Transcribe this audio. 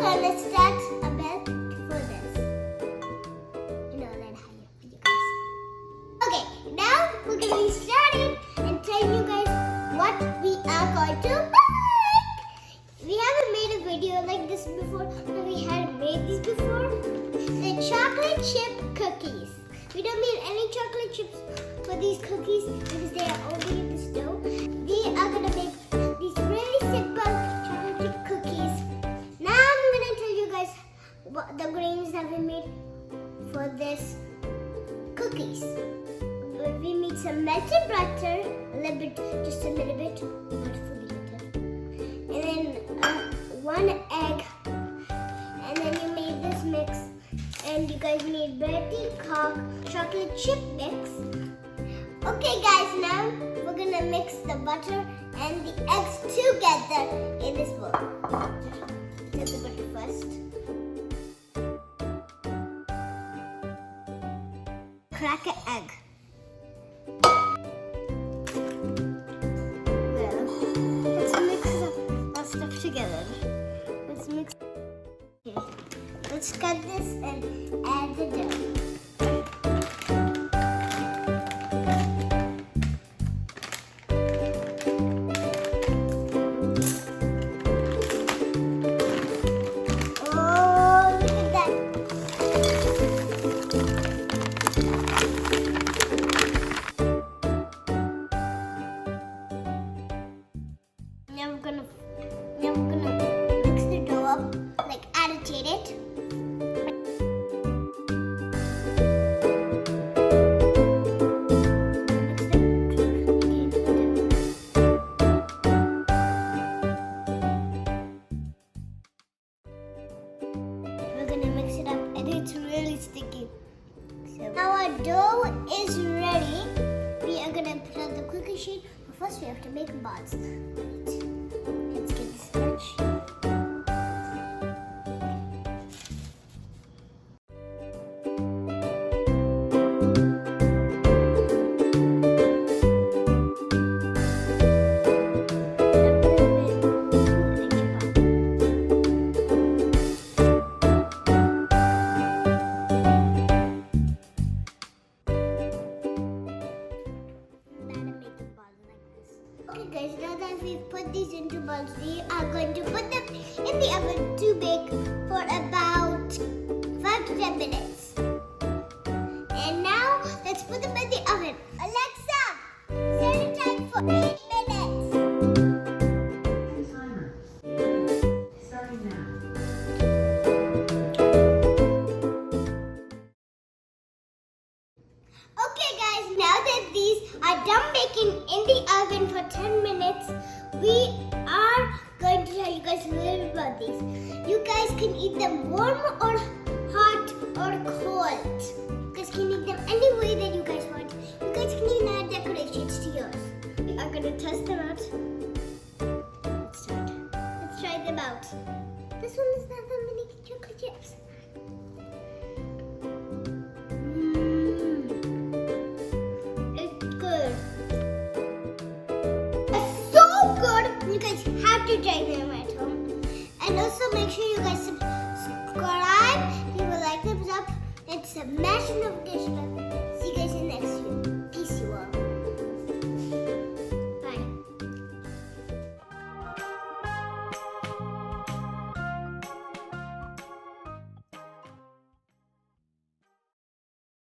Okay, let's start a bit for this. Then higher for you guys. Okay, now we're going to be starting and tell you guys what we are going to make. We haven't made a video like this before, but we had made these before. The chocolate chip cookies. We don't need any chocolate chips for these cookies because they are already in the stove. We are going to make these really simple chocolate chip cookies. Now I'm going to tell you guys what the grains that we made for this cookies. We made some melted butter, just a little bit, not fully melted. And then one egg. And then you made this mix. And you guys made Bertie Cock chocolate chip mix. Okay guys, now we're gonna mix the butter and the eggs together in this bowl. Take the butter first. Crack an egg. Well, let's mix our stuff together. Let's mix. Okay. Let's cut this and add the dough. Oh, look at that. Now we're gonna mix the dough up, like agitate it. We're gonna mix it up and it's really sticky. So now our dough is ready. We are gonna put on the cookie sheet, but first we have to make balls. Let's get started. Okay guys, now that we've put these into balls, we are going to put them in the oven to bake for about 5 to 10 minutes. And now, let's put them in the oven. Alexa, set a time for 8 minutes. Timer. Starting now. Okay guys, now that these are done baking in the oven for 10 minutes, we are going to tell you guys a little about these. You guys can eat them warm or hot or cold. You guys can eat them any way that you guys want. You guys can even add decorations to yours. We are going to test them out. Let's start. Let's try them out. This one is not that many chocolate chips. You guys have to try them at home. And also make sure you guys subscribe, leave a like, thumbs up, and smash the notification button. See you guys in the next